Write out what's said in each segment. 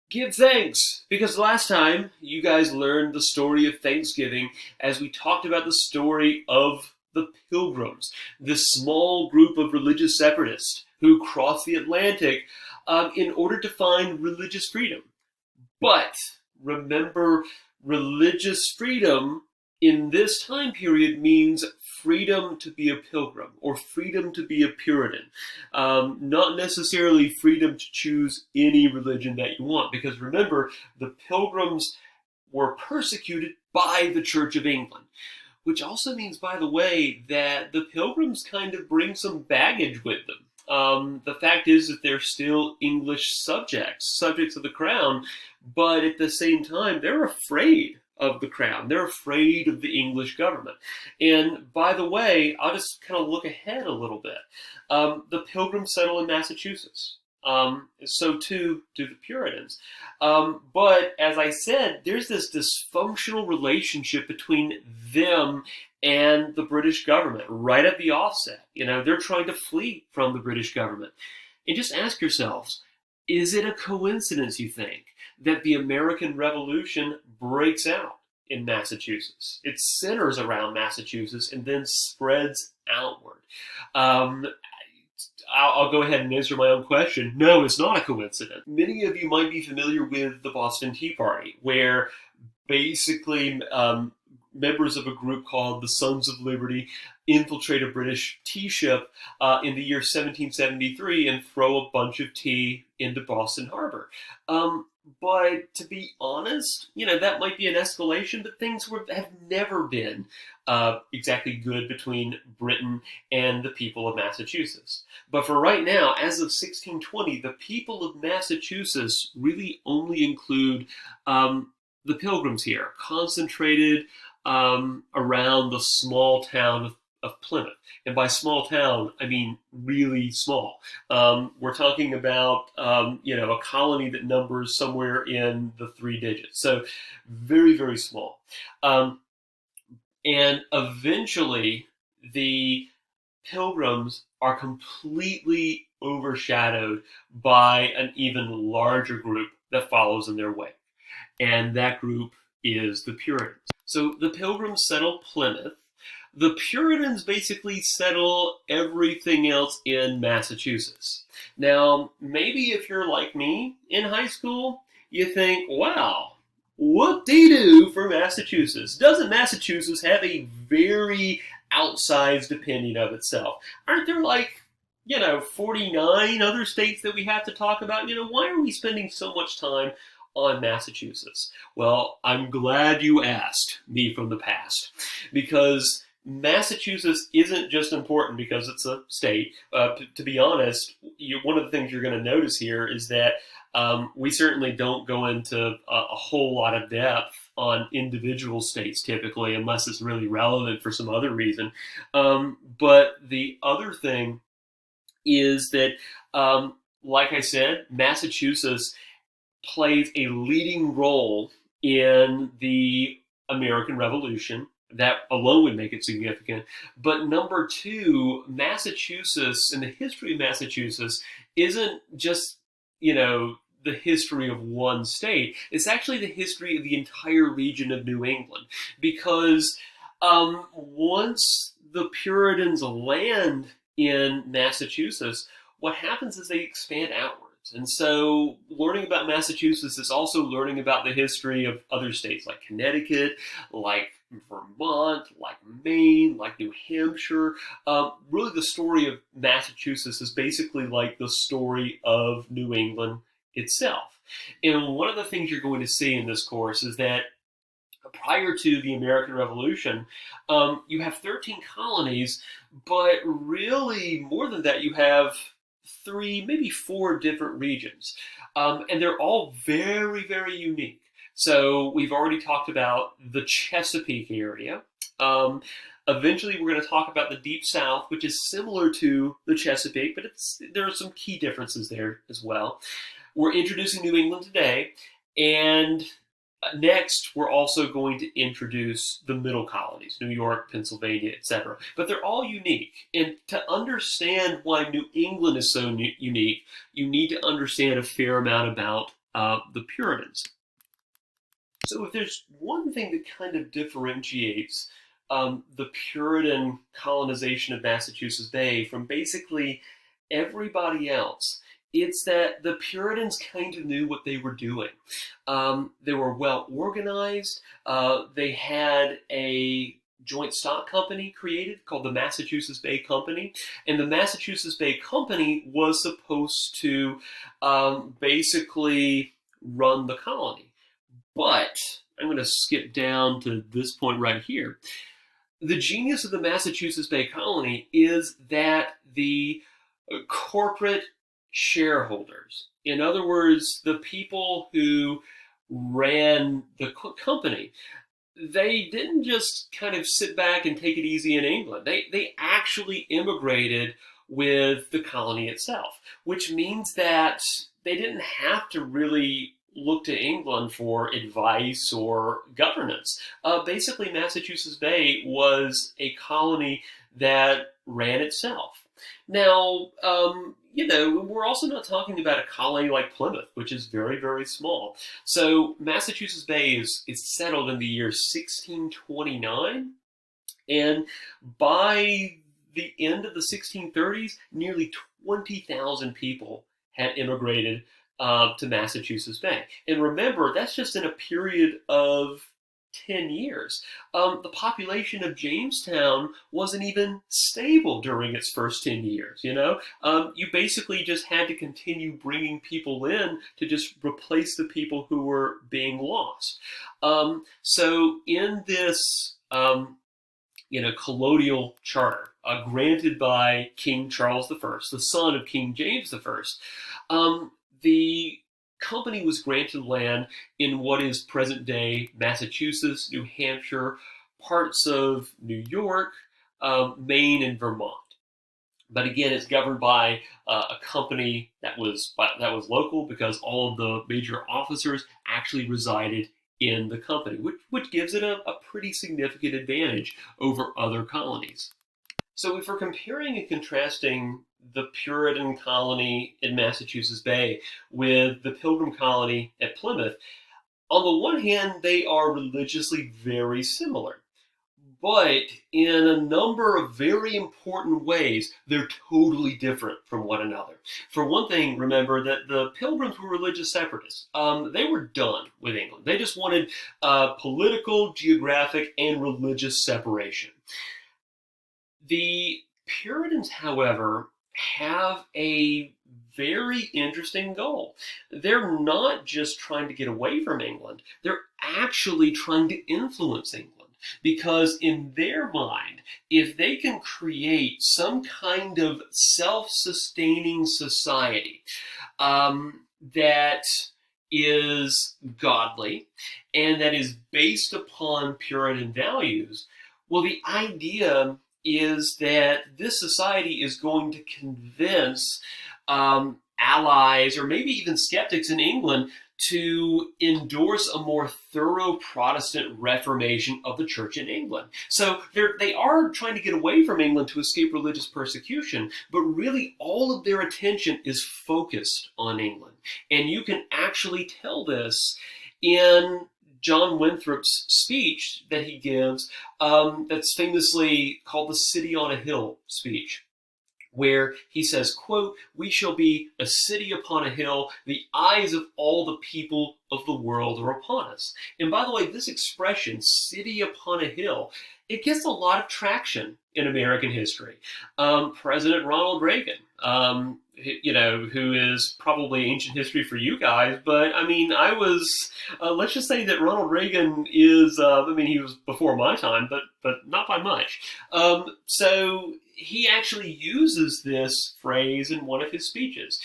Give thanks, because last time you guys learned the story of Thanksgiving as we talked about the story of the Pilgrims, this small group of religious separatists who crossed the Atlantic in order to find religious freedom. But remember, religious freedom in this time period means freedom to be a pilgrim or freedom to be a Puritan. Not necessarily freedom to choose any religion that you want, because remember, the Pilgrims were persecuted by the Church of England. Which also means, by the way, that the Pilgrims kind of bring some baggage with them. The fact is that they're still English subjects of the crown, but at the same time, they're afraid of the crown. They're afraid of the English government. And by the way, I'll just kind of look ahead a little bit. The Pilgrims settle in Massachusetts. So too do the Puritans. But as I said, there's this dysfunctional relationship between them and the British government right at the offset. They're trying to flee from the British government. And just ask yourselves, is it a coincidence, you think, that the American Revolution breaks out in Massachusetts? It centers around Massachusetts and then spreads outward. I'll go ahead and answer my own question. No, it's not a coincidence. Many of you might be familiar with the Boston Tea Party, where basically members of a group called the Sons of Liberty infiltrate a British tea ship in the year 1773 and throw a bunch of tea into Boston Harbor. But to be honest, that might be an escalation, but things have never been exactly good between Britain and the people of Massachusetts. But for right now, as of 1620, the people of Massachusetts really only include the Pilgrims here, concentrated around the small town of Plymouth. And by small town, I mean really small. We're talking about, a colony that numbers somewhere in the 3 digits. So very, very small. And eventually, the Pilgrims are completely overshadowed by an even larger group that follows in their wake. And that group is the Puritans. So the Pilgrims settle Plymouth. The Puritans basically settle everything else in Massachusetts. Now, maybe if you're like me in high school, you think, wow, whoop-de-doo for Massachusetts. Doesn't Massachusetts have a very outsized opinion of itself? Aren't there 49 other states that we have to talk about? Why are we spending so much time on Massachusetts? Well, I'm glad you asked me from the past, because Massachusetts isn't just important because it's a state. To be honest, one of the things you're going to notice here is that we certainly don't go into a whole lot of depth on individual states typically, unless it's really relevant for some other reason. But the other thing is that, like I said, Massachusetts plays a leading role in the American Revolution. That alone would make it significant. But number two, Massachusetts, and the history of Massachusetts isn't just, the history of one state. It's actually the history of the entire region of New England. Because once the Puritans land in Massachusetts, what happens is they expand outwards. And so learning about Massachusetts is also learning about the history of other states like Connecticut, like Vermont, like Maine, like New Hampshire. Really the story of Massachusetts is basically like the story of New England itself. And one of the things you're going to see in this course is that prior to the American Revolution, you have 13 colonies, but really more than that, you have 3, maybe 4 different regions. And they're all very, very unique. So we've already talked about the Chesapeake area. Eventually, we're going to talk about the Deep South, which is similar to the Chesapeake, but there are some key differences there as well. We're introducing New England today, and next, we're also going to introduce the middle colonies, New York, Pennsylvania, etc. But they're all unique. And to understand why New England is so unique, you need to understand a fair amount about the Puritans. So if there's one thing that kind of differentiates the Puritan colonization of Massachusetts Bay from basically everybody else, it's that the Puritans kind of knew what they were doing. They were well organized. They had a joint stock company created called the Massachusetts Bay Company. And the Massachusetts Bay Company was supposed to basically run the colony. But I'm going to skip down to this point right here. The genius of the Massachusetts Bay Colony is that the corporate shareholders, in other words, the people who ran the company, they didn't just kind of sit back and take it easy in England. They actually immigrated with the colony itself, which means that they didn't have to really look to England for advice or governance. Basically, Massachusetts Bay was a colony that ran itself. Now, we're also not talking about a colony like Plymouth, which is very, very small. So Massachusetts Bay is settled in the year 1629, and by the end of the 1630s, nearly 20,000 people had immigrated to Massachusetts Bay. And remember, that's just in a period of 10 years. The population of Jamestown wasn't even stable during its first 10 years, You basically just had to continue bringing people in to just replace the people who were being lost. So in this, colonial charter granted by King Charles I, the son of King James I, the company was granted land in what is present-day Massachusetts, New Hampshire, parts of New York, Maine, and Vermont. But again, it's governed by a company that was local because all of the major officers actually resided in the company, which gives it a pretty significant advantage over other colonies. So if we're comparing and contrasting the Puritan colony in Massachusetts Bay with the Pilgrim colony at Plymouth, on the one hand, they are religiously very similar. But in a number of very important ways, they're totally different from one another. For one thing, remember that the Pilgrims were religious separatists. They were done with England. They just wanted political, geographic, and religious separation. The Puritans, however, have a very interesting goal. They're not just trying to get away from England, they're actually trying to influence England. Because in their mind, if they can create some kind of self-sustaining society that is godly and that is based upon Puritan values, well, the idea is that this society is going to convince allies or maybe even skeptics in England to endorse a more thorough Protestant reformation of the church in England. So they are trying to get away from England to escape religious persecution, but really all of their attention is focused on England. And you can actually tell this in John Winthrop's speech that he gives, that's famously called the City on a Hill speech, where he says, quote, "We shall be a city upon a hill, the eyes of all the people of the world are upon us." And by the way, this expression, city upon a hill, it gets a lot of traction in American history. President Ronald Reagan, who is probably ancient history for you guys, but I mean, let's just say that Ronald Reagan is, he was before my time, but not by much. So he actually uses this phrase in one of his speeches.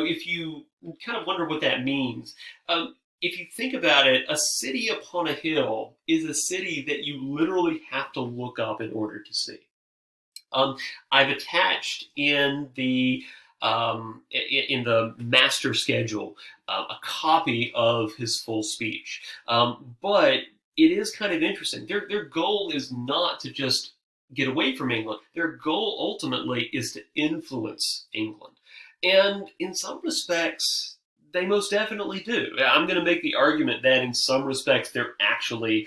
If you kind of wonder what that means, if you think about it, a city upon a hill is a city that you literally have to look up in order to see. I've attached in the master schedule a copy of his full speech, but it is kind of interesting. Their goal is not to just get away from England. Their goal ultimately is to influence England. And in some respects, they most definitely do. I'm going to make the argument that in some respects they're actually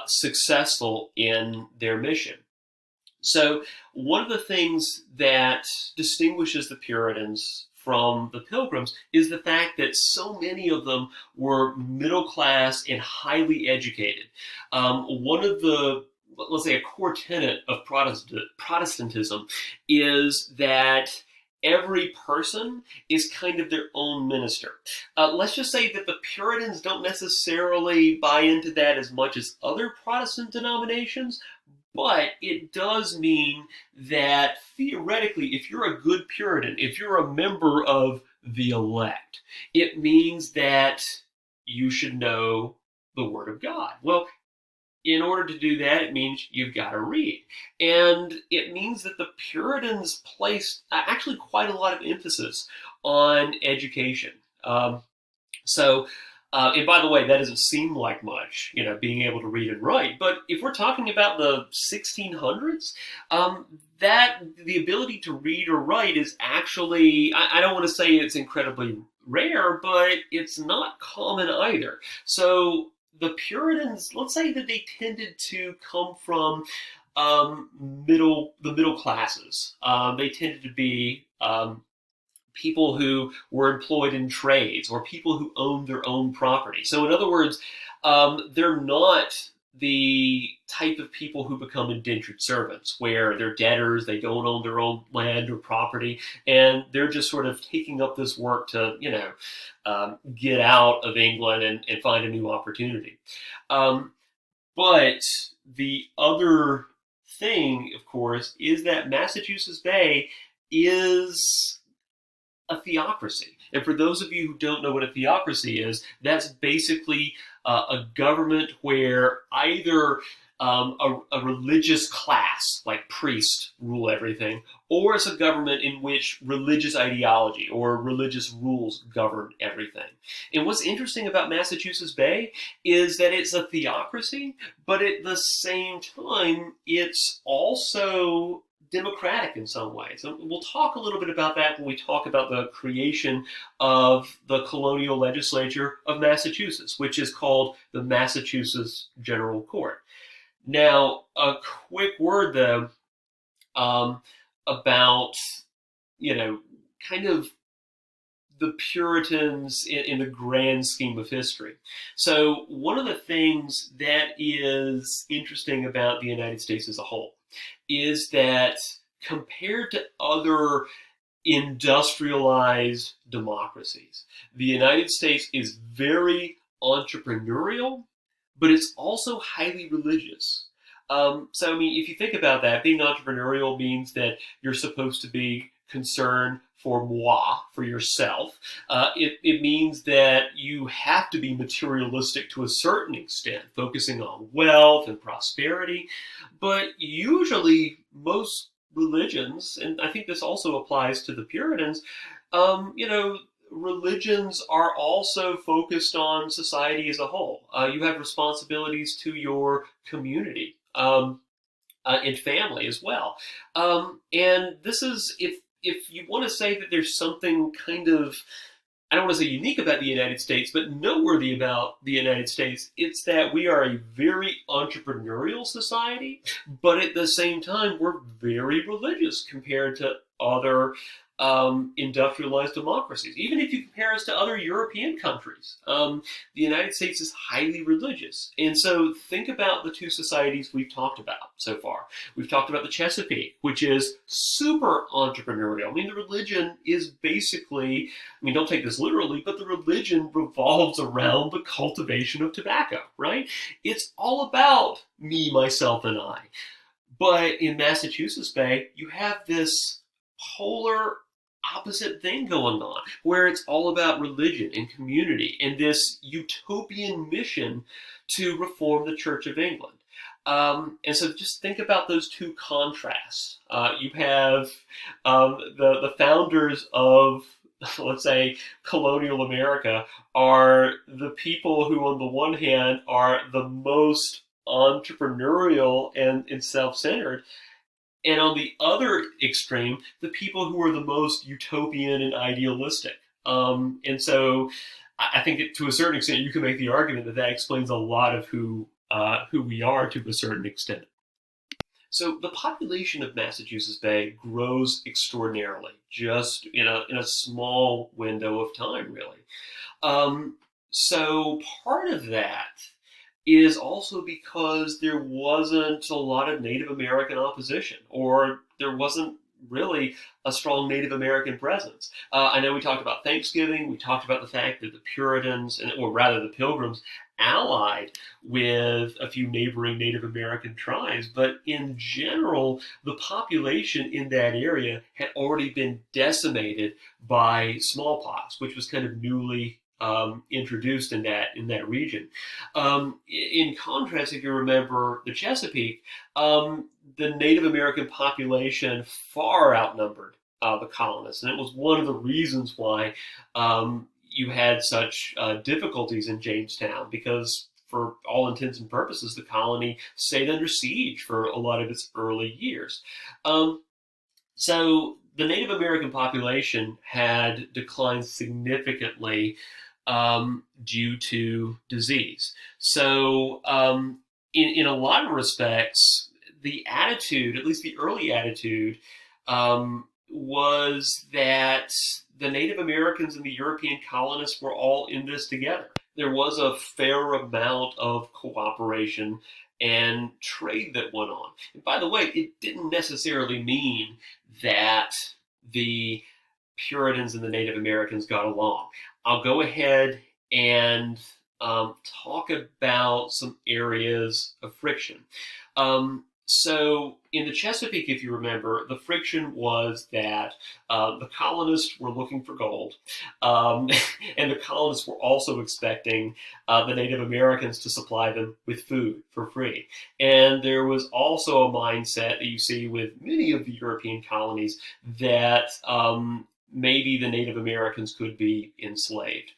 successful in their mission. So, one of the things that distinguishes the Puritans from the Pilgrims is the fact that so many of them were middle class and highly educated. One of the, let's say, a core tenet of Protestantism is that every person is kind of their own minister. Let's just say that the Puritans don't necessarily buy into that as much as other Protestant denominations, but it does mean that theoretically, if you're a good Puritan, if you're a member of the elect, it means that you should know the Word of God. Well, in order to do that, it means you've got to read. And it means that the Puritans placed actually quite a lot of emphasis on education. So, and by the way, that doesn't seem like much, being able to read and write. But if we're talking about the 1600s, that the ability to read or write is actually, I don't want to say it's incredibly rare, but it's not common either. So the Puritans, let's say that they tended to come from the middle classes. They tended to be people who were employed in trades or people who owned their own property. So in other words, they're not the type of people who become indentured servants, where they're debtors, they don't own their own land or property, and they're just sort of taking up this work to, get out of England and find a new opportunity. But the other thing, of course, is that Massachusetts Bay is a theocracy. And for those of you who don't know what a theocracy is, that's basically a government where either a religious class, like priests, rule everything, or it's a government in which religious ideology or religious rules govern everything. And what's interesting about Massachusetts Bay is that it's a theocracy, but at the same time, it's also democratic in some ways. And we'll talk a little bit about that when we talk about the creation of the colonial legislature of Massachusetts, which is called the Massachusetts General Court. Now, a quick word though about, kind of the Puritans in the grand scheme of history. So one of the things that is interesting about the United States as a whole is that compared to other industrialized democracies, the United States is very entrepreneurial, but it's also highly religious. So, I mean, if you think about that, being entrepreneurial means that you're supposed to be concerned for moi, for yourself. It means that you have to be materialistic to a certain extent, focusing on wealth and prosperity. But usually, most religions, and I think this also applies to the Puritans, religions are also focused on society as a whole. You have responsibilities to your community and family as well. And this is, if you want to say that there's something kind of, I don't want to say unique about the United States, but noteworthy about the United States, it's that we are a very entrepreneurial society, but at the same time, we're very religious compared to other industrialized democracies. Even if you compare us to other European countries, the United States is highly religious. And so think about the two societies we've talked about so far. We've talked about the Chesapeake, which is super entrepreneurial. I mean, the religion is basically, I mean, don't take this literally, but the religion revolves around the cultivation of tobacco, right? It's all about me, myself, and I. But in Massachusetts Bay, you have this polar opposite thing going on, where it's all about religion and community and this utopian mission to reform the Church of England. And so just think about those two contrasts. You have the founders of, let's say, colonial America are the people who, on the one hand, are the most entrepreneurial and self-centered, And on the other extreme, the people who are the most utopian and idealistic. And so I think to a certain extent, you can make the argument that that explains a lot of who we are to a certain extent. So the population of Massachusetts Bay grows extraordinarily, just in a small window of time, really. Um, so part of that is also because there wasn't a lot of Native American opposition, or there wasn't really a strong Native American presence. I know we talked about Thanksgiving, we talked about the fact that the Puritans, or rather the Pilgrims, allied with a few neighboring Native American tribes, but in general, the population in that area had already been decimated by smallpox, which was kind of newly introduced in that region. In contrast, if you remember the Chesapeake, the Native American population far outnumbered the colonists, and it was one of the reasons why you had such difficulties in Jamestown, because for all intents and purposes, the colony stayed under siege for a lot of its early years. So the Native American population had declined significantly due to disease. So in a lot of respects, the attitude, at least the early attitude, was that the Native Americans and the European colonists were all in this together. There was a fair amount of cooperation and trade that went on. And by the way, it didn't necessarily mean that the Puritans and the Native Americans got along. I'll go ahead and talk about some areas of friction. So in the Chesapeake, if you remember, the friction was that the colonists were looking for gold, and the colonists were also expecting the Native Americans to supply them with food for free. And there was also a mindset that you see with many of the European colonies that maybe the Native Americans could be enslaved.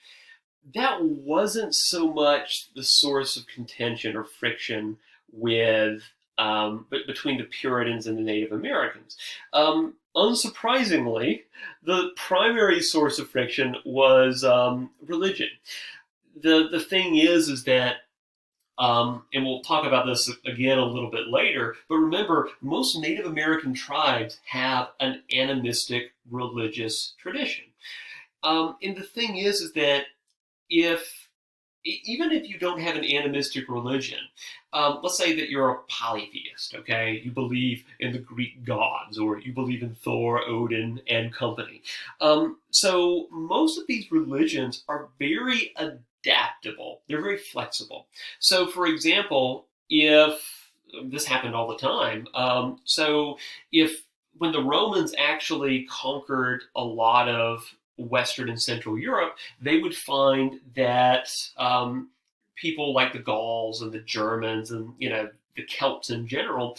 That wasn't so much the source of contention or friction with but between the Puritans and the Native Americans. Unsurprisingly, the primary source of friction was religion. The thing is that, and we'll talk about this again a little bit later, but remember, most Native American tribes have an animistic religious tradition. And the thing is that even if you don't have an animistic religion, let's say that you're a polytheist, okay? You believe in the Greek gods, or you believe in Thor, Odin, and company. So most of these religions are very adaptable. They're very flexible. So for example, if this happened all the time, so if when the Romans actually conquered a lot of Western and Central Europe, they would find that people like the Gauls and the Germans and the Celts in general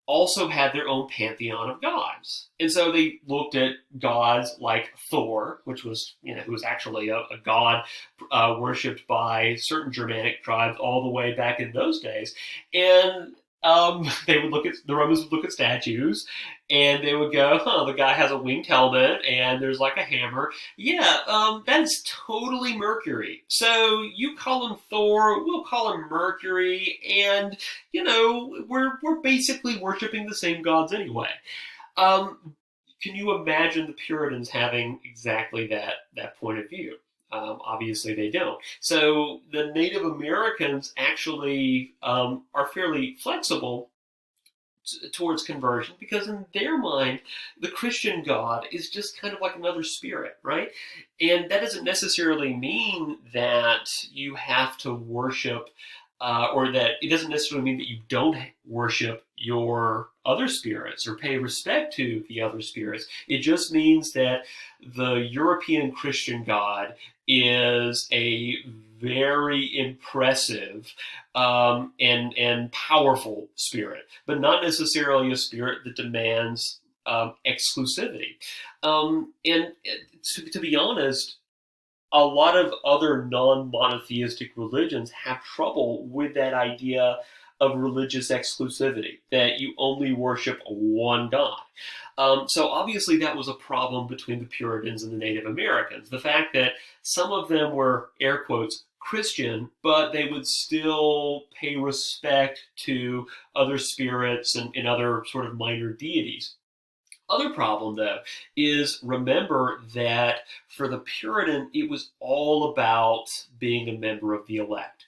also had their own pantheon of gods. And so they looked at gods like Thor, which was who was actually a god worshipped by certain Germanic tribes all the way back in those days, and the Romans would look at statues, and they would go, "Huh, the guy has a winged helmet, and there's like a hammer. Yeah, that's totally Mercury. So you call him Thor, we'll call him Mercury, and we're basically worshiping the same gods anyway." Can you imagine the Puritans having exactly that point of view? Obviously they don't. So the Native Americans actually are fairly flexible towards conversion, because in their mind, the Christian God is just kind of like another spirit, right? And that doesn't necessarily mean that you have to worship, or that it doesn't necessarily mean that you don't worship your other spirits or pay respect to the other spirits. It just means that the European Christian God is a very impressive and powerful spirit, but not necessarily a spirit that demands exclusivity. And to be honest, a lot of other non-monotheistic religions have trouble with that idea of religious exclusivity, that you only worship one God. So obviously that was a problem between the Puritans and the Native Americans. The fact that some of them were, air quotes, Christian, but they would still pay respect to other spirits and other sort of minor deities. Other problem, though, is remember that for the Puritan, it was all about being a member of the elect.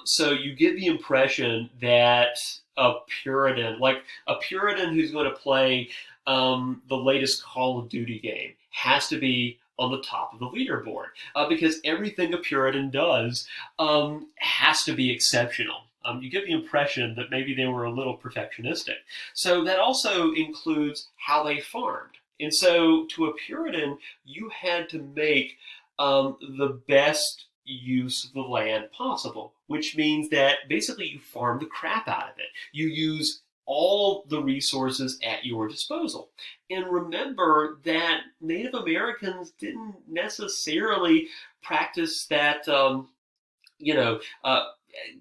So you get the impression that a Puritan, like a Puritan who's going to play the latest Call of Duty game, has to be on the top of the leaderboard because everything a Puritan does has to be exceptional. You get the impression that maybe they were a little perfectionistic. So that also includes how they farmed. And so to a Puritan, you had to make the best use of the land possible, which means that basically you farm the crap out of it. You use all the resources at your disposal. And remember that Native Americans didn't necessarily practice that,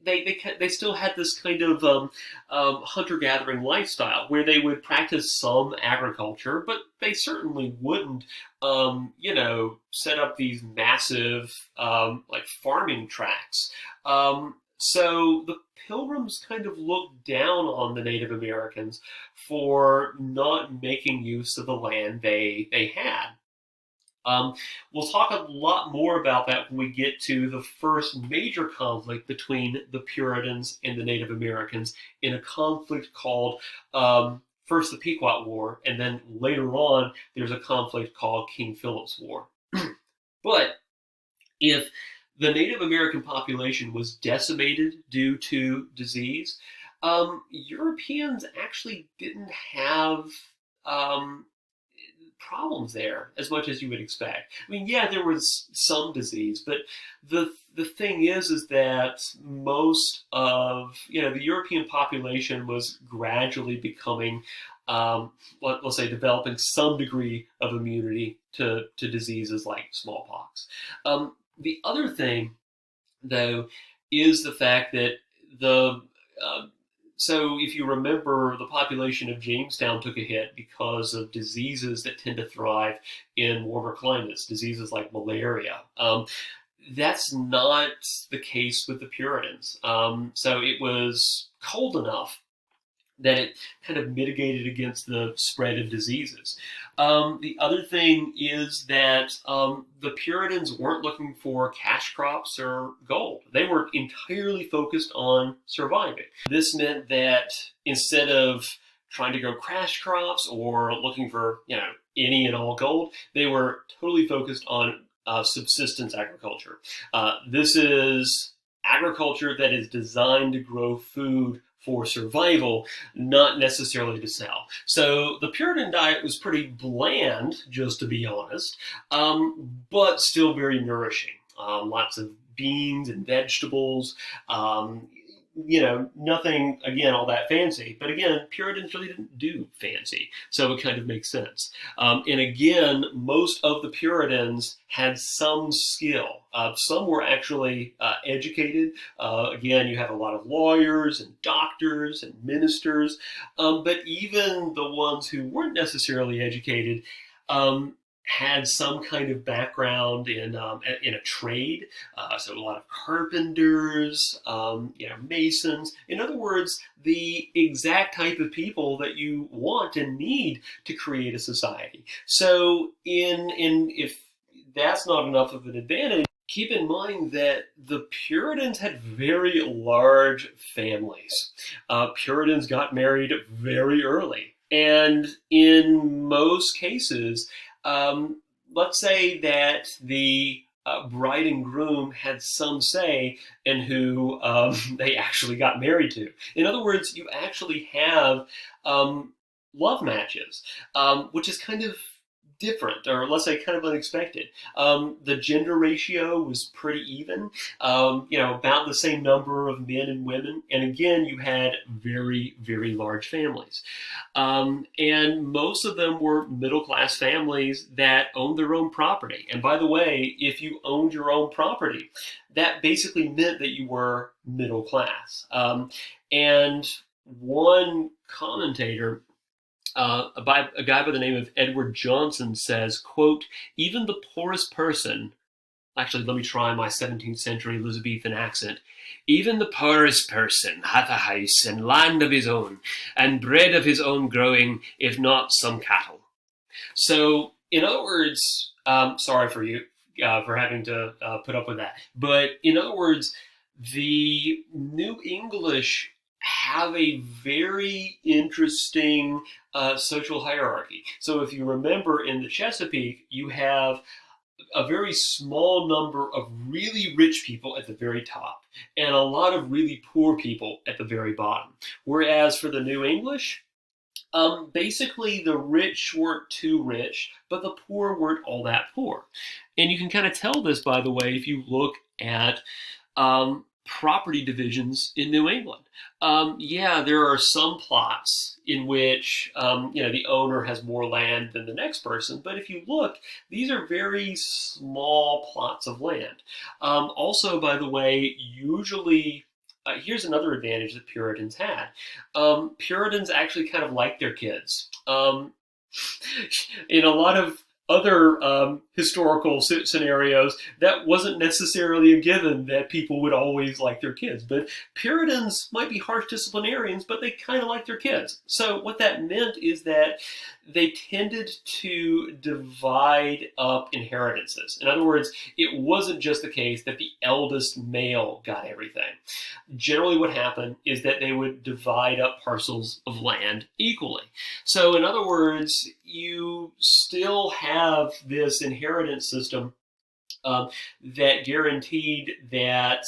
they still had this kind of hunter-gathering lifestyle where they would practice some agriculture, but they certainly wouldn't, set up these massive like farming tracts. So the Pilgrims kind of looked down on the Native Americans for not making use of the land they had. We'll talk a lot more about that when we get to the first major conflict between the Puritans and the Native Americans in a conflict called first the Pequot War, and then later on there's a conflict called King Philip's War. But if the Native American population was decimated due to disease, Europeans actually didn't have problems there as much as you would expect. I mean, yeah, there was some disease, but the thing is that most of the European population was gradually becoming, let's say, developing some degree of immunity to diseases like smallpox. The other thing, though, is the fact that so if you remember, the population of Jamestown took a hit because of diseases that tend to thrive in warmer climates, diseases like malaria. That's not the case with the Puritans. So it was cold enough that it kind of mitigated against the spread of diseases. The other thing is that the Puritans weren't looking for cash crops or gold. They were entirely focused on surviving. This meant that instead of trying to grow cash crops or looking for any and all gold, they were totally focused on subsistence agriculture. This is agriculture that is designed to grow food for survival, not necessarily to sell. So the Puritan diet was pretty bland, just to be honest, but still very nourishing. Lots of beans and vegetables, nothing, again, all that fancy. But again, Puritans really didn't do fancy, so it kind of makes sense. And again, most of the Puritans had some skill. Some were actually educated. Again, you have a lot of lawyers and doctors and ministers, but even the ones who weren't necessarily educated had some kind of background in a trade, so a lot of carpenters, masons. In other words, the exact type of people that you want and need to create a society. So, if that's not enough of an advantage, keep in mind that the Puritans had very large families. Puritans got married very early, and in most cases, let's say that the bride and groom had some say in who they actually got married to. In other words, you actually have love matches, which is kind of different, or let's say kind of unexpected. The gender ratio was pretty even, about the same number of men and women. And again, you had very, very large families. And most of them were middle-class families that owned their own property. And by the way, if you owned your own property, that basically meant that you were middle class. And one commentator, a guy by the name of Edward Johnson, says, quote, even the poorest person, actually, let me try my 17th century Elizabethan accent. Even the poorest person hath a house and land of his own, and bread of his own growing, if not some cattle. So, in other words, sorry for you for having to put up with that. But in other words, the New English have a very interesting social hierarchy. So, if you remember in the Chesapeake, you have a very small number of really rich people at the very top and a lot of really poor people at the very bottom. Whereas for the New English, basically the rich weren't too rich, but the poor weren't all that poor. And you can kind of tell this, by the way, if you look at property divisions in New England. Yeah, there are some plots in which the owner has more land than the next person, but if you look, these are very small plots of land. Also, by the way, usually. Here's another advantage that Puritans had. Puritans actually kind of liked their kids. In a lot of other historical scenarios, that wasn't necessarily a given that people would always like their kids. But Puritans might be harsh disciplinarians, but they kind of like their kids. So what that meant is that they tended to divide up inheritances. In other words, it wasn't just the case that the eldest male got everything. Generally what happened is that they would divide up parcels of land equally. So in other words, you still have this inheritance system that guaranteed that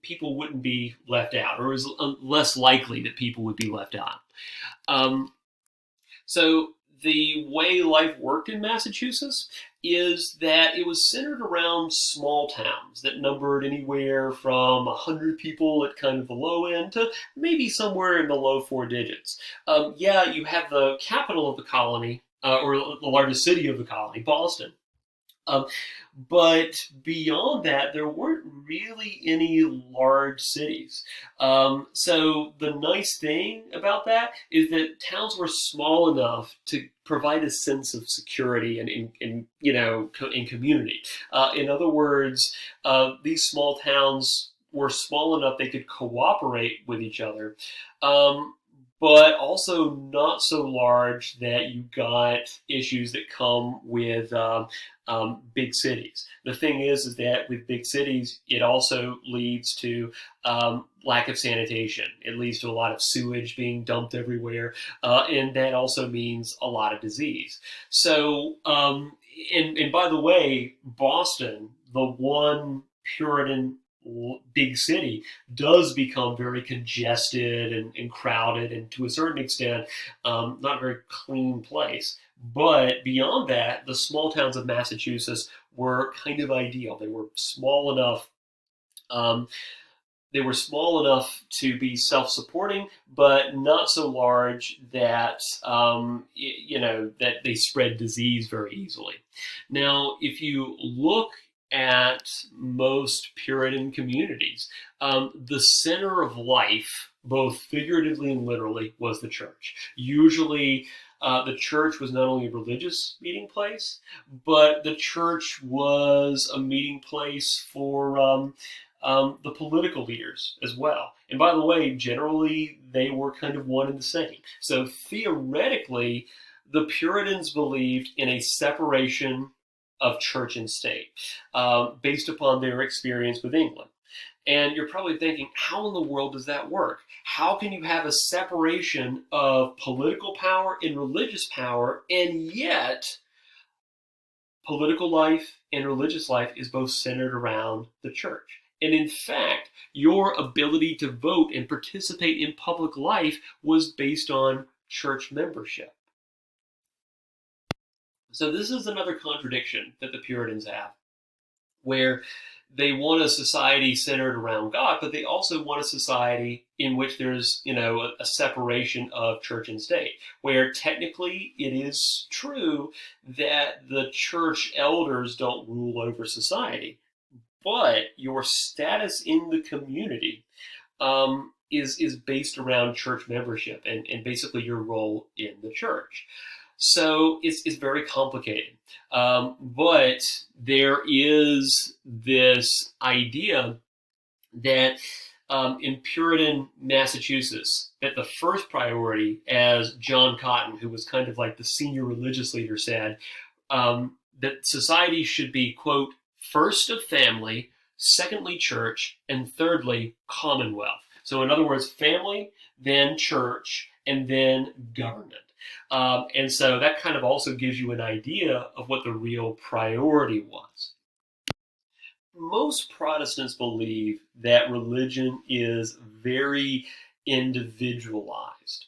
people wouldn't be left out, or it was less likely that people would be left out. So the way life worked in Massachusetts is that it was centered around small towns that numbered anywhere from 100 people at kind of the low end to maybe somewhere in the low four digits. Yeah, you have the capital of the colony, or the largest city of the colony, Boston. Um, but beyond that, there weren't really any large cities. So the nice thing about that is that towns were small enough to provide a sense of security and in community. In other words, these small towns were small enough they could cooperate with each other. But also not so large that you got issues that come with big cities. The thing is that with big cities, it also leads to lack of sanitation. It leads to a lot of sewage being dumped everywhere, and that also means a lot of disease. So, and by the way, Boston, the one Puritan big city, does become very congested and crowded, and to a certain extent, not a very clean place. But beyond that, the small towns of Massachusetts were kind of ideal. They were small enough. They were small enough to be self-supporting, but not so large that that they spread disease very easily. Now, if you look at most Puritan communities, the center of life, both figuratively and literally, was the church. Usually, the church was not only a religious meeting place, but the church was a meeting place for the political leaders as well. And by the way, generally, they were kind of one and the same. So theoretically, the Puritans believed in a separation of church and state, based upon their experience with England. And you're probably thinking, how in the world does that work? How can you have a separation of political power and religious power, and yet political life and religious life is both centered around the church? And in fact, your ability to vote and participate in public life was based on church membership. So this is another contradiction that the Puritans have, where they want a society centered around God, but they also want a society in which there's, a separation of church and state, where technically it is true that the church elders don't rule over society, but your status in the community is based around church membership and basically your role in the church. So it's very complicated. But there is this idea that in Puritan Massachusetts, that the first priority, as John Cotton, who was kind of like the senior religious leader, said, that society should be, quote, first of family, secondly church, and thirdly commonwealth. So in other words, family, then church, and then government. And so that kind of also gives you an idea of what the real priority was. Most Protestants believe that religion is very individualized.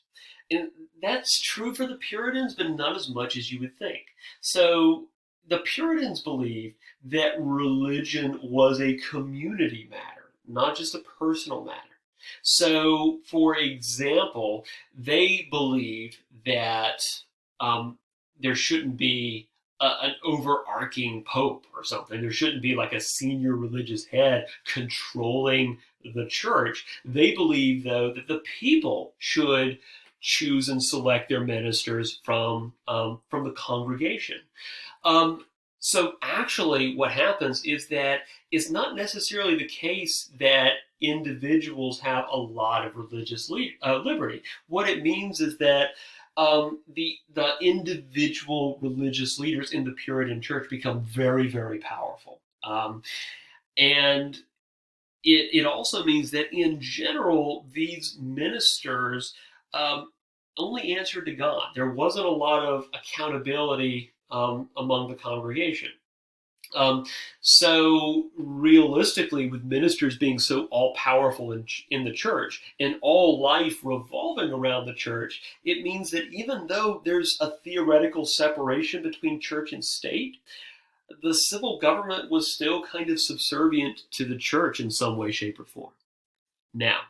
And that's true for the Puritans, but not as much as you would think. So the Puritans believed that religion was a community matter, not just a personal matter. So, for example, they believed that there shouldn't be an overarching pope or something. There shouldn't be like a senior religious head controlling the church. They believe, though, that the people should choose and select their ministers from the congregation. So actually, what happens is that it's not necessarily the case that individuals have a lot of religious liberty. What it means is that the individual religious leaders in the Puritan church become very, very powerful. And it also means that in general, these ministers only answered to God. There wasn't a lot of accountability among the congregation. So realistically, with ministers being so all-powerful in the church and all life revolving around the church, it means that even though there's a theoretical separation between church and state, the civil government was still kind of subservient to the church in some way, shape, or form. Now,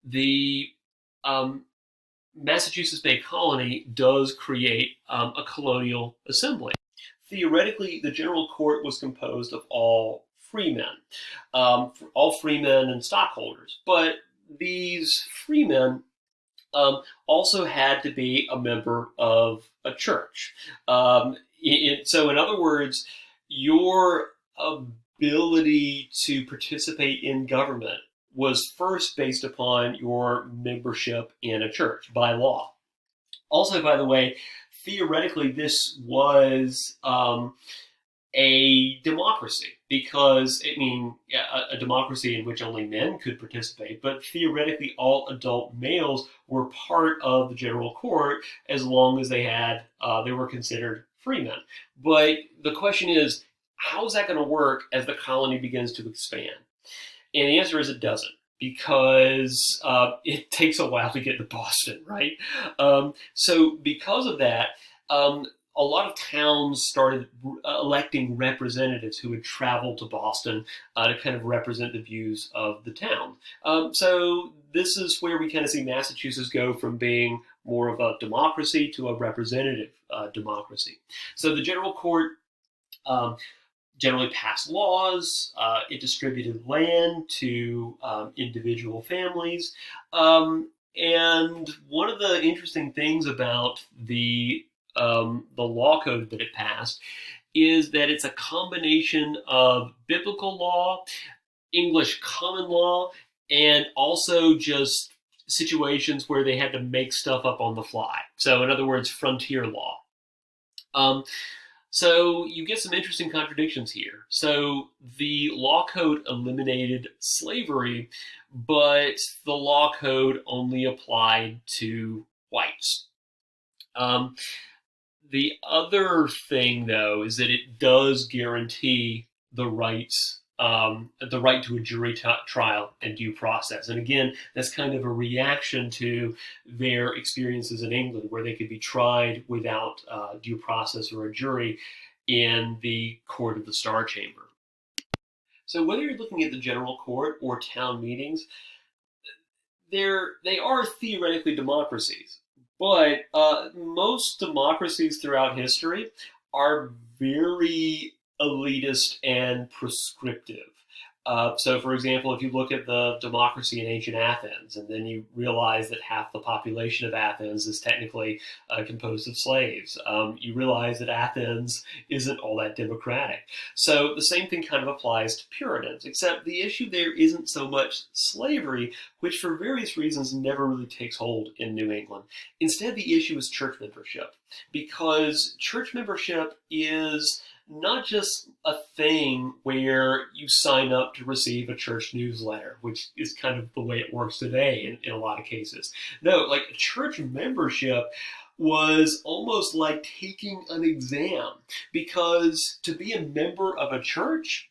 the Massachusetts Bay Colony does create a colonial assembly. Theoretically, the general court was composed of all freemen and stockholders. But these freemen also had to be a member of a church. So in other words, your ability to participate in government was first based upon your membership in a church by law. Also, by the way, theoretically, this was a democracy because, a democracy in which only men could participate, but theoretically all adult males were part of the general court as long as they were considered freemen. But the question is, how is that going to work as the colony begins to expand? And the answer is it doesn't, because it takes a while to get to Boston, right? So because of that, a lot of towns started electing representatives who would travel to Boston to kind of represent the views of the town. So this is where we kind of see Massachusetts go from being more of a democracy to a representative democracy. So the general court generally passed laws. It distributed land to individual families. And one of the interesting things about the law code that it passed is that it's a combination of biblical law, English common law, and also just situations where they had to make stuff up on the fly. So in other words, frontier law. So you get some interesting contradictions here. So the law code eliminated slavery, but the law code only applied to whites. The other thing, though, is that it does guarantee the right to a jury trial and due process. And again, that's kind of a reaction to their experiences in England, where they could be tried without due process or a jury in the court of the Star Chamber. So whether you're looking at the general court or town meetings, they are theoretically democracies. But most democracies throughout history are very elitist and prescriptive. So, for example, if you look at the democracy in ancient Athens, and then you realize that half the population of Athens is technically composed of slaves, you realize that Athens isn't all that democratic. So, the same thing kind of applies to Puritans, except the issue there isn't so much slavery, which for various reasons never really takes hold in New England. Instead, the issue is church membership, because church membership is not just a thing where you sign up to receive a church newsletter, which is kind of the way it works today in a lot of cases. No, like church membership was almost like taking an exam, because to be a member of a church,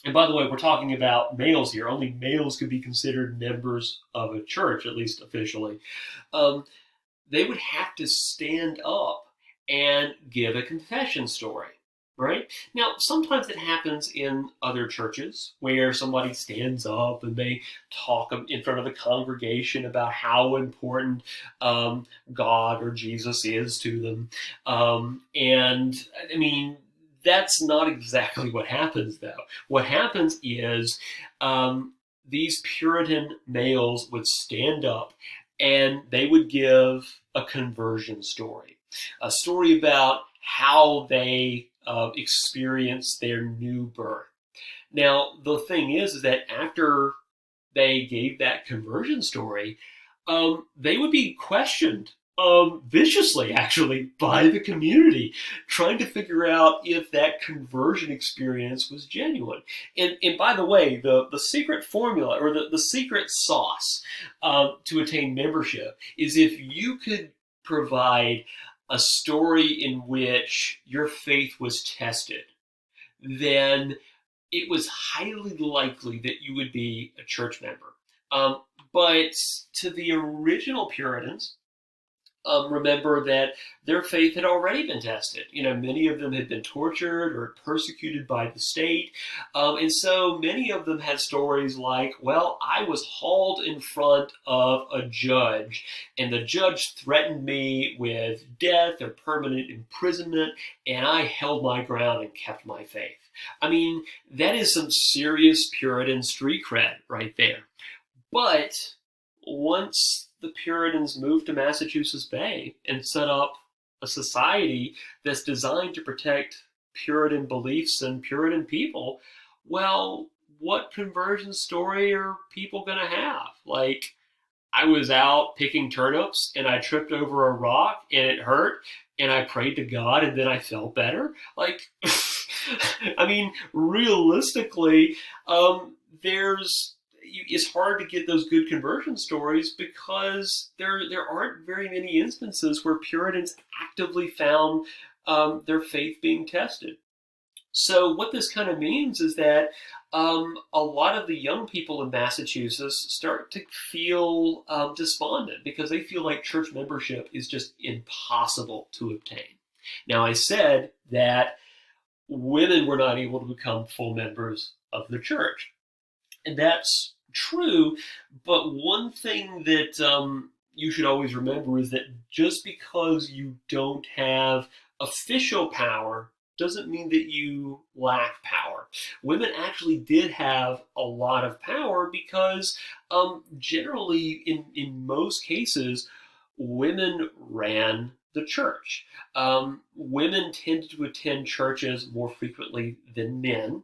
and by the way, we're talking about males here, only males could be considered members of a church, at least officially, they would have to stand up and give a confession story. Right? Now, sometimes it happens in other churches where somebody stands up and they talk in front of the congregation about how important God or Jesus is to them. And I mean, that's not exactly what happens, though. What happens is these Puritan males would stand up and they would give a conversion story, a story about how they experience their new birth. Now, the thing is that after they gave that conversion story, they would be questioned viciously, actually, by the community, trying to figure out if that conversion experience was genuine. And by the way, the secret formula, or the secret sauce to attain membership, is if you could provide a story in which your faith was tested, then it was highly likely that you would be a church member. But to the original Puritans, remember that their faith had already been tested. You know, many of them had been tortured or persecuted by the state. And so many of them had stories like, well, I was hauled in front of a judge, and the judge threatened me with death or permanent imprisonment, and I held my ground and kept my faith. I mean, that is some serious Puritan street cred right there. But once the Puritans moved to Massachusetts Bay and set up a society that's designed to protect Puritan beliefs and Puritan people, well, what conversion story are people going to have? Like, I was out picking turnips and I tripped over a rock and it hurt and I prayed to God and then I felt better. Like, I mean, realistically, it's hard to get those good conversion stories because there aren't very many instances where Puritans actively found their faith being tested. So what this kind of means is that a lot of the young people in Massachusetts start to feel despondent because they feel like church membership is just impossible to obtain. Now, I said that women were not able to become full members of the church. And that's true, but one thing that you should always remember is that just because you don't have official power doesn't mean that you lack power. Women actually did have a lot of power because generally, in most cases, women ran the church. Women tended to attend churches more frequently than men.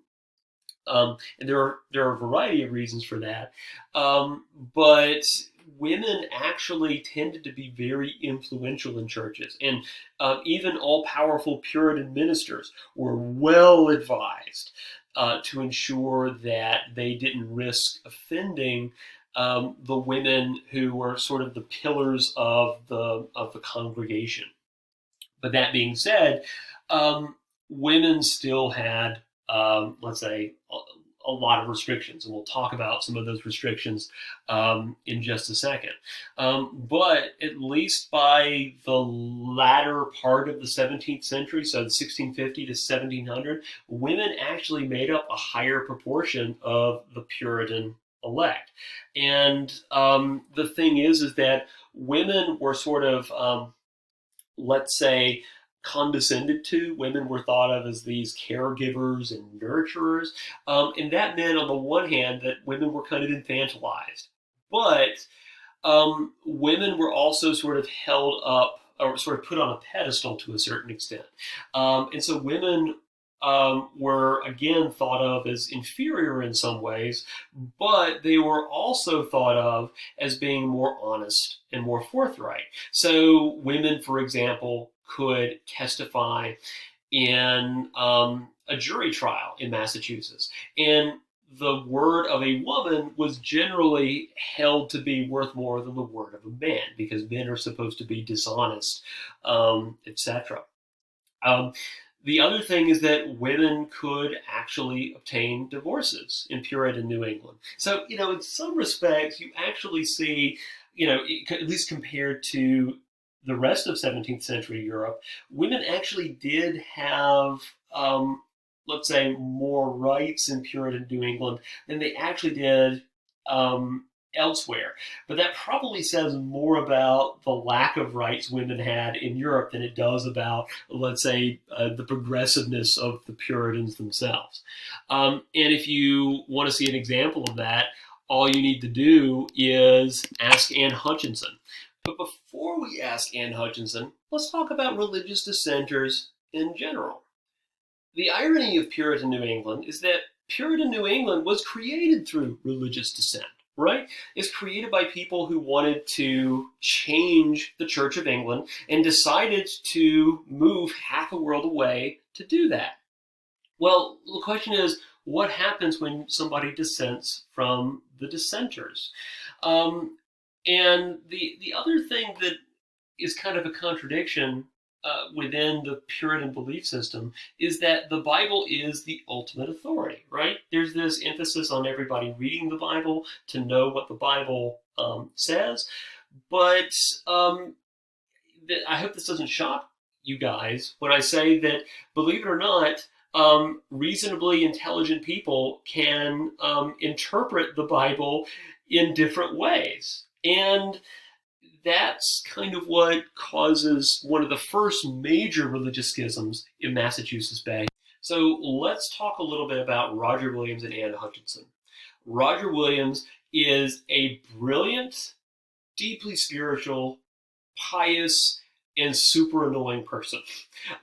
And there are a variety of reasons for that. But women actually tended to be very influential in churches. And even all-powerful Puritan ministers were well advised to ensure that they didn't risk offending the women who were sort of the pillars of the congregation. But that being said, women still had, let's say, a lot of restrictions, and we'll talk about some of those restrictions in just a second. But at least by the latter part of the 17th century, so the 1650 to 1700, women actually made up a higher proportion of the Puritan elect. And the thing is that women were sort of, let's say, condescended to. Women were thought of as these caregivers and nurturers. And that meant, on the one hand, that women were kind of infantilized. But women were also sort of held up or sort of put on a pedestal to a certain extent. And so women were again thought of as inferior in some ways, but they were also thought of as being more honest and more forthright. So women, for example, could testify in a jury trial in Massachusetts. And the word of a woman was generally held to be worth more than the word of a man, because men are supposed to be dishonest, etc. Um, the other thing is that women could actually obtain divorces in Puritan New England. So, in some respects, you actually see, at least compared to the rest of 17th century Europe, women actually did have, let's say, more rights in Puritan New England than they actually did elsewhere. But that probably says more about the lack of rights women had in Europe than it does about, let's say, the progressiveness of the Puritans themselves. And if you want to see an example of that, all you need to do is ask Anne Hutchinson. But before we ask Anne Hutchinson, let's talk about religious dissenters in general. The irony of Puritan New England is that Puritan New England was created through religious dissent, right? It's created by people who wanted to change the Church of England and decided to move half a world away to do that. Well, the question is, what happens when somebody dissents from the dissenters? And the other thing that is kind of a contradiction within the Puritan belief system is that the Bible is the ultimate authority, right? There's this emphasis on everybody reading the Bible to know what the Bible says. But I hope this doesn't shock you guys when I say that, believe it or not, reasonably intelligent people can interpret the Bible in different ways. And that's kind of what causes one of the first major religious schisms in Massachusetts Bay. So let's talk a little bit about Roger Williams and Anne Hutchinson. Roger Williams is a brilliant, deeply spiritual, pious, and super annoying person.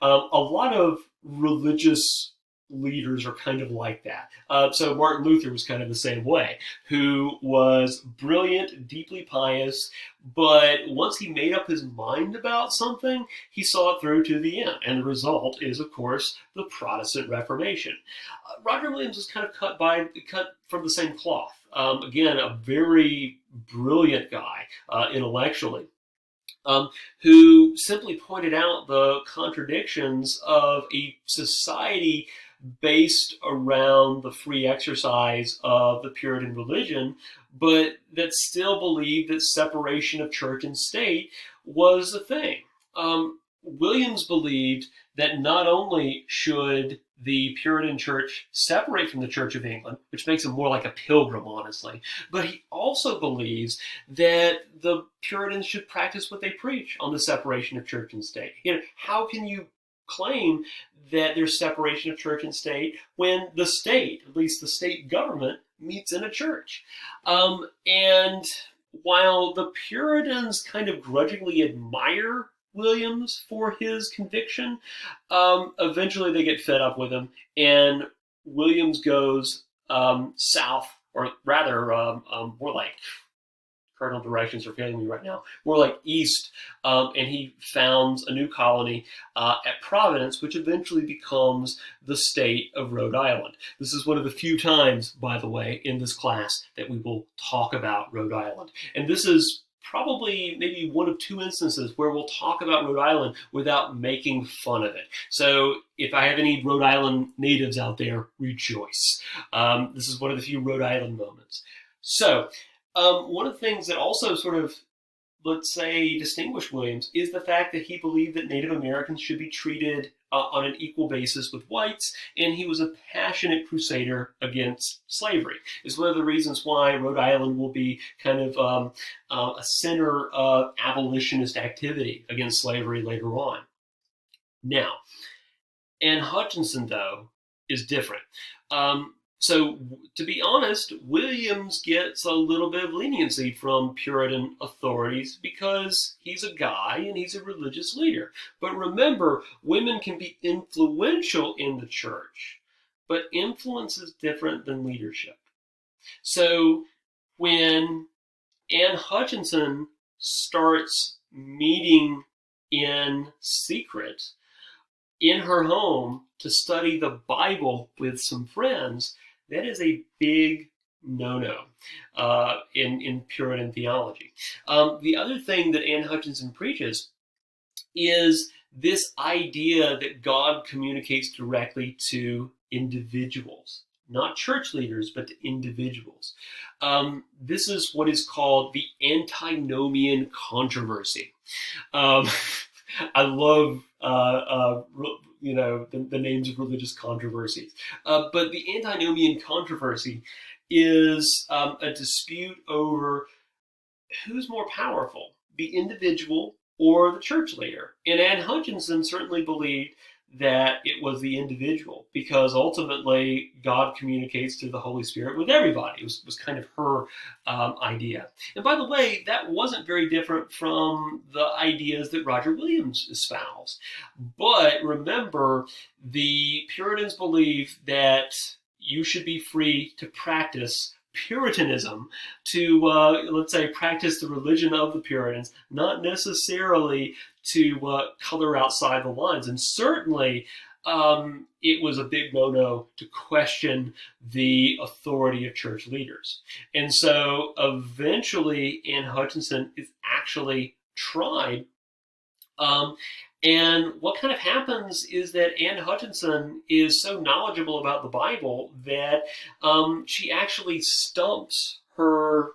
A lot of religious leaders are kind of like that. So Martin Luther was kind of the same way, who was brilliant, deeply pious, but once he made up his mind about something, he saw it through to the end. And the result is, of course, the Protestant Reformation. Roger Williams was kind of cut from the same cloth. Again, a very brilliant guy intellectually. Who simply pointed out the contradictions of a society based around the free exercise of the Puritan religion, but that still believed that separation of church and state was a thing. Williams believed that not only should the Puritan church separate from the Church of England, which makes him more like a pilgrim, honestly, but he also believes that the Puritans should practice what they preach on the separation of church and state. How can you claim that there's separation of church and state when the state, at least the state government, meets in a church? And while the Puritans kind of grudgingly admire Williams for his conviction, eventually they get fed up with him, and Williams goes south, or rather more like, cardinal directions are failing me right now, more like east, and he founds a new colony at Providence, which eventually becomes the state of Rhode Island. This is one of the few times, by the way, in this class that we will talk about Rhode Island. And this is probably maybe one of two instances where we'll talk about Rhode Island without making fun of it. So if I have any Rhode Island natives out there, rejoice. This is one of the few Rhode Island moments. So one of the things that also sort of, let's say, distinguished Williams is the fact that he believed that Native Americans should be treated on an equal basis with whites, and he was a passionate crusader against slavery. It's one of the reasons why Rhode Island will be kind of a center of abolitionist activity against slavery later on. Now, Anne Hutchinson, though, is different. So, to be honest, Williams gets a little bit of leniency from Puritan authorities because he's a guy and he's a religious leader. But remember, women can be influential in the church, but influence is different than leadership. So, when Anne Hutchinson starts meeting in secret in her home to study the Bible with some friends, that is a big no-no in Puritan theology. The other thing that Anne Hutchinson preaches is this idea that God communicates directly to individuals, not church leaders, but to individuals. This is what is called the antinomian controversy. Um, I love the names of religious controversies, but the antinomian controversy is a dispute over who's more powerful, the individual or the church leader. And Anne Hutchinson certainly believed that it was the individual because ultimately God communicates through the Holy Spirit with everybody. It was kind of her idea. And by the way, that wasn't very different from the ideas that Roger Williams espoused. But remember, the Puritans believed that you should be free to practice Puritanism, to let's say practice the religion of the Puritans, not necessarily to color outside the lines. And certainly it was a big no-no to question the authority of church leaders. And so eventually Anne Hutchinson is actually tried. And what kind of happens is that Anne Hutchinson is so knowledgeable about the Bible that she actually stumps her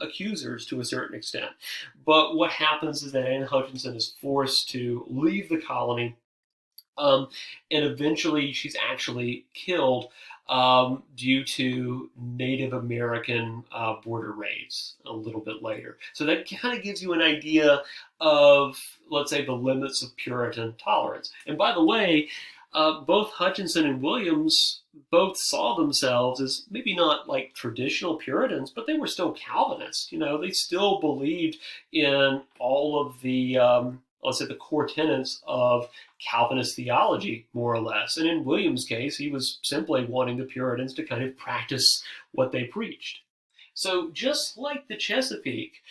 accusers to a certain extent. But what happens is that Anne Hutchinson is forced to leave the colony, and eventually she's actually killed due to Native American border raids a little bit later. So that kind of gives you an idea of, let's say, the limits of Puritan tolerance. And by the way, both Hutchinson and Williams both saw themselves as maybe not like traditional Puritans, but they were still Calvinists. They still believed in all of the, let's say, the core tenets of Calvinist theology, more or less. And in Williams' case, he was simply wanting the Puritans to kind of practice what they preached. So just like the Chesapeake,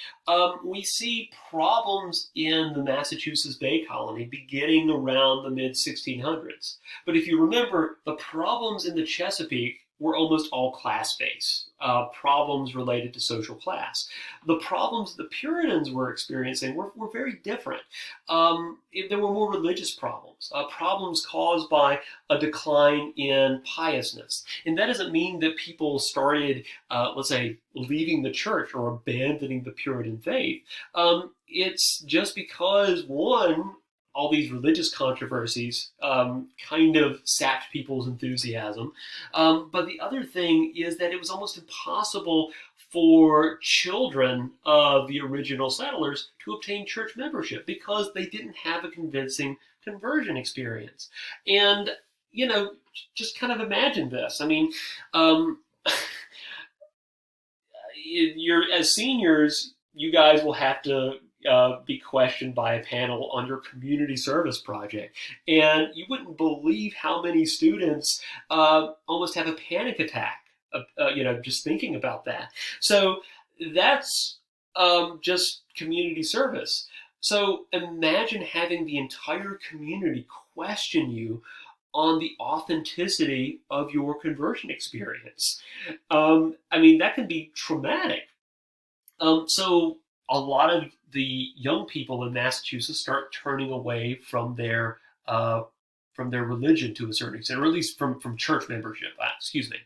we see problems in the Massachusetts Bay Colony beginning around the mid-1600s. But if you remember, the problems in the Chesapeake were almost all class-based, problems related to social class. The problems the Puritans were experiencing were very different. There were more religious problems, problems caused by a decline in piousness. And that doesn't mean that people started, let's say, leaving the church or abandoning the Puritan faith. It's just because, one, all these religious controversies kind of sapped people's enthusiasm. But the other thing is that it was almost impossible for children of the original settlers to obtain church membership because they didn't have a convincing conversion experience. And, just kind of imagine this. I mean, as seniors, you guys will have to be questioned by a panel on your community service project. And you wouldn't believe how many students almost have a panic attack, just thinking about that. So that's just community service. So imagine having the entire community question you on the authenticity of your conversion experience. That can be traumatic. So a lot of the young people in Massachusetts start turning away from their religion to a certain extent, or at least from church membership. Excuse me.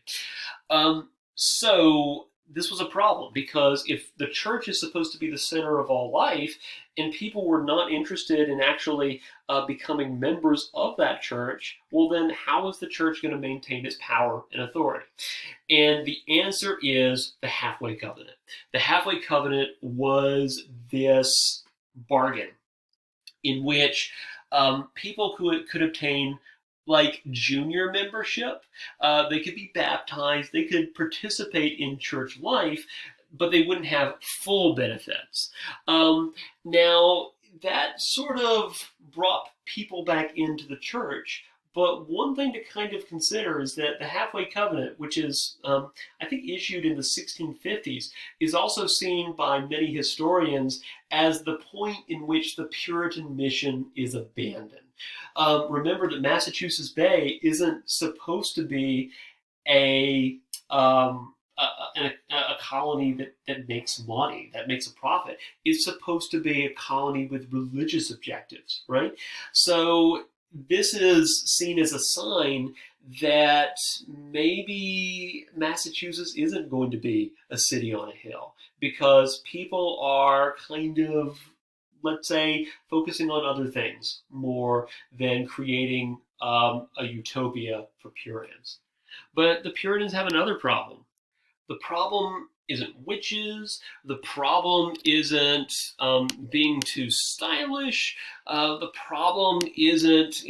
So this was a problem because if the church is supposed to be the center of all life, and people were not interested in actually becoming members of that church, well then how is the church going to maintain its power and authority? And the answer is the halfway covenant. The halfway covenant was this bargain in which people could obtain like junior membership. They could be baptized. They could participate in church life, but they wouldn't have full benefits. Now, that sort of brought people back into the church. But one thing to kind of consider is that the Halfway Covenant, which is, I think, issued in the 1650s, is also seen by many historians as the point in which the Puritan mission is abandoned. Remember that Massachusetts Bay isn't supposed to be a a colony that makes money, that makes a profit. It's supposed to be a colony with religious objectives, right? So this is seen as a sign that maybe Massachusetts isn't going to be a city on a hill because people are kind of, let's say, focusing on other things more than creating a utopia for Puritans. But the Puritans have another problem. The problem isn't witches. The problem isn't being too stylish. The problem isn't,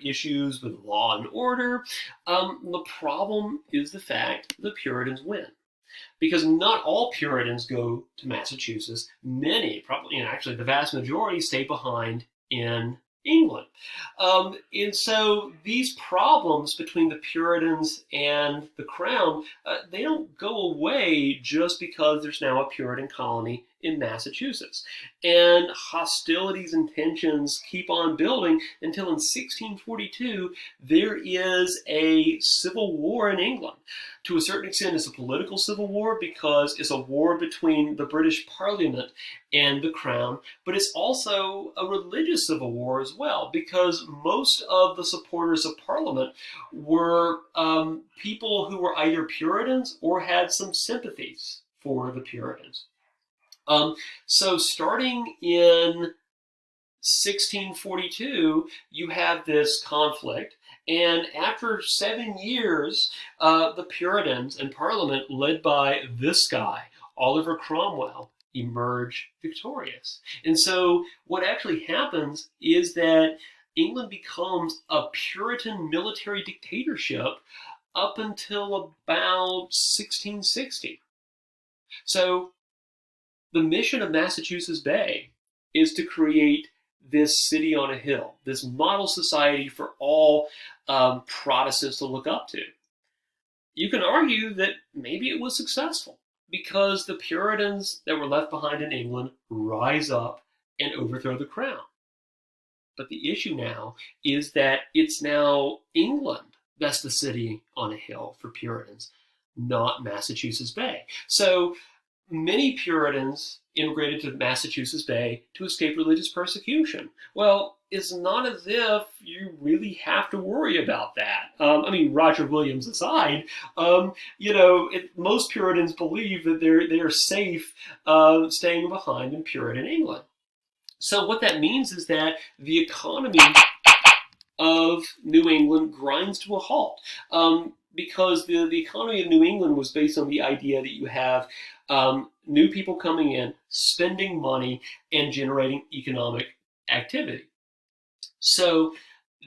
issues with law and order. The problem is the fact the Puritans win. Because not all Puritans go to Massachusetts. Many, probably, actually the vast majority, stay behind in England. And so these problems between the Puritans and the Crown, they don't go away just because there's now a Puritan colony in Massachusetts. And hostilities and tensions keep on building until in 1642 there is a civil war in England. To a certain extent, it's a political civil war because it's a war between the British Parliament and the Crown, but it's also a religious civil war as well because most of the supporters of Parliament were people who were either Puritans or had some sympathies for the Puritans. So starting in 1642, you have this conflict. And after 7 years, the Puritans and Parliament, led by this guy, Oliver Cromwell, emerge victorious. And so what actually happens is that England becomes a Puritan military dictatorship up until about 1660. So the mission of Massachusetts Bay is to create this city on a hill, this model society for all Protestants to look up to. You can argue that maybe it was successful because the Puritans that were left behind in England rise up and overthrow the crown. But the issue now is that it's now England that's the city on a hill for Puritans, not Massachusetts Bay. So many Puritans immigrated to Massachusetts Bay to escape religious persecution. Well, it's not as if you really have to worry about that. Roger Williams aside, most Puritans believe that they are safe staying behind in Puritan England. So what that means is that the economy of New England grinds to a halt. Because the economy of New England was based on the idea that you have new people coming in, spending money, and generating economic activity. So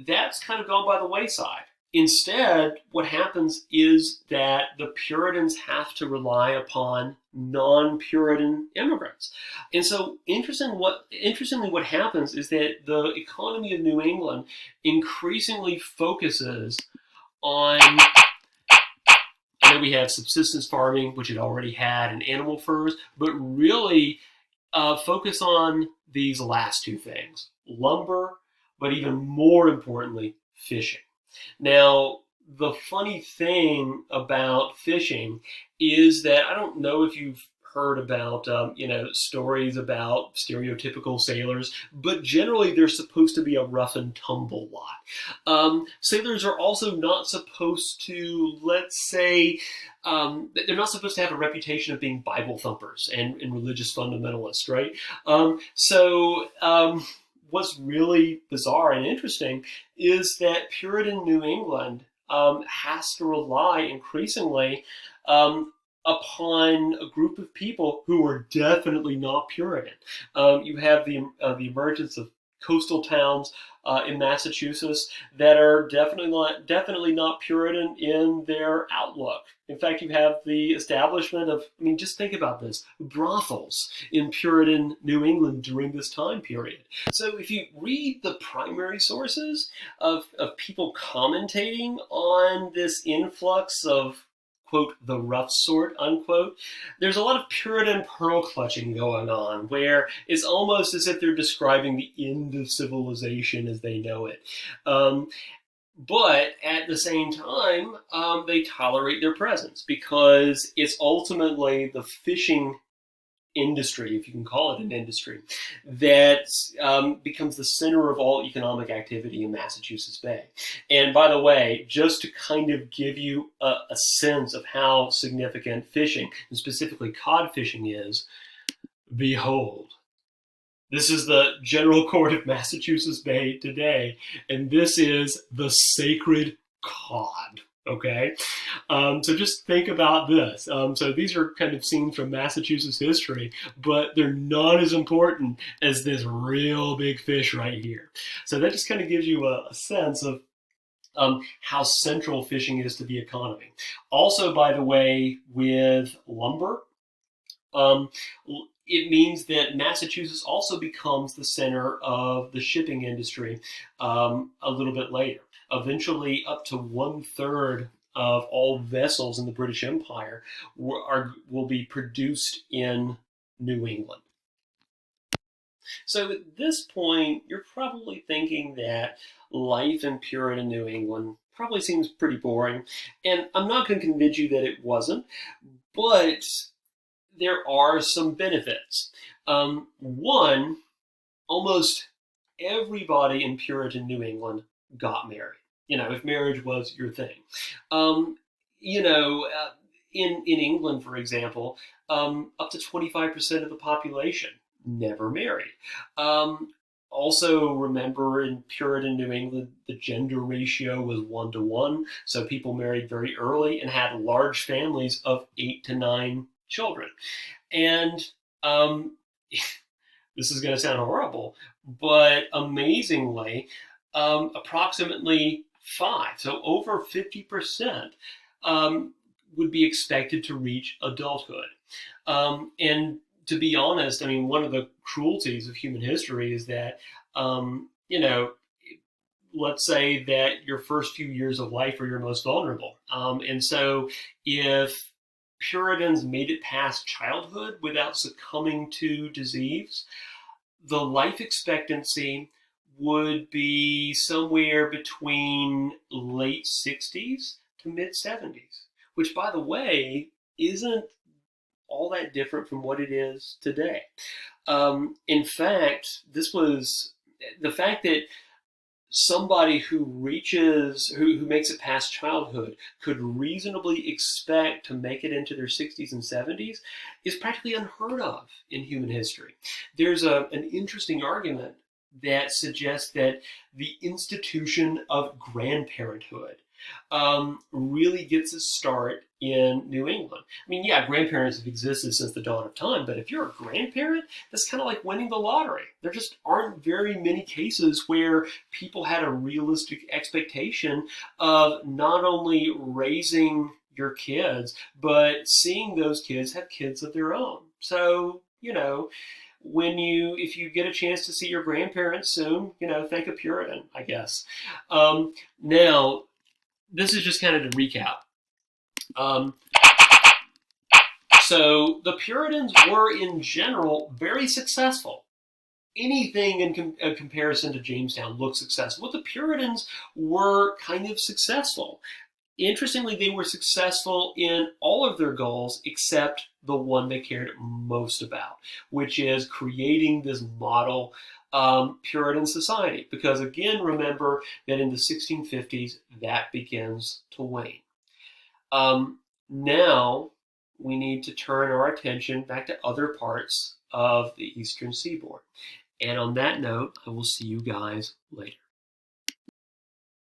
that's kind of gone by the wayside. Instead, what happens is that the Puritans have to rely upon non-Puritan immigrants. And so interestingly, what happens is that the economy of New England increasingly focuses on, I know we have subsistence farming, which it already had, and animal furs, but really focus on these last two things, lumber, but even more importantly, fishing. Now, the funny thing about fishing is that I don't know if you've heard about, stories about stereotypical sailors, but generally they're supposed to be a rough and tumble lot. Sailors are also not supposed to, let's say, they're not supposed to have a reputation of being Bible thumpers and religious fundamentalists, right? What's really bizarre and interesting is that Puritan New England has to rely increasingly upon a group of people who are definitely not Puritan. You have the emergence of coastal towns in Massachusetts that are definitely not Puritan in their outlook. In fact, you have the establishment of, I mean, just think about this, brothels in Puritan New England during this time period. So if you read the primary sources of people commentating on this influx of, quote, the rough sort, unquote, there's a lot of Puritan pearl clutching going on, where it's almost as if they're describing the end of civilization as they know it. But at the same time, they tolerate their presence because it's ultimately the fishing industry, if you can call it an industry, that becomes the center of all economic activity in Massachusetts Bay. And by the way, just to kind of give you a sense of how significant fishing, and specifically cod fishing, is, behold. This is the General Court of Massachusetts Bay today, and this is the sacred cod. Okay, so just think about this. So these are kind of scenes from Massachusetts history, but they're not as important as this real big fish right here. So that just kind of gives you a sense of how central fishing is to the economy. Also, by the way, with lumber, it means that Massachusetts also becomes the center of the shipping industry a little bit later. Eventually, up to 1/3 of all vessels in the British Empire will be produced in New England. So at this point, you're probably thinking that life in Puritan New England probably seems pretty boring. And I'm not going to convince you that it wasn't, but there are some benefits. One, almost everybody in Puritan New England got married. If marriage was your thing. In England, for example, up to 25% of the population never married. Also, remember, in Puritan New England, the gender ratio was 1-to-1, so people married very early and had large families of 8 to 9 children. And this is going to sound horrible, but amazingly, approximately 5, so over 50%, would be expected to reach adulthood. And to be honest, I mean, one of the cruelties of human history is that, let's say that your first few years of life are your most vulnerable. And so if Puritans made it past childhood without succumbing to disease, the life expectancy would be somewhere between late 60s to mid 70s, which, by the way, isn't all that different from what it is today. In fact, the fact that somebody who makes it past childhood could reasonably expect to make it into their 60s and 70s is practically unheard of in human history. There's an interesting argument that suggests that the institution of grandparenthood really gets its start in New England. I mean, yeah, grandparents have existed since the dawn of time, but if you're a grandparent, that's kind of like winning the lottery. There just aren't very many cases where people had a realistic expectation of not only raising your kids, but seeing those kids have kids of their own. So, if you get a chance to see your grandparents soon, thank a Puritan, I guess. Now, this is just kind of to recap. So the Puritans were, in general, very successful. Anything in comparison to Jamestown looked successful. But the Puritans were kind of successful. Interestingly, they were successful in all of their goals except the one they cared most about, which is creating this model Puritan society. Because again, remember that in the 1650s, that begins to wane. Now, we need to turn our attention back to other parts of the Eastern Seaboard. And on that note, I will see you guys later.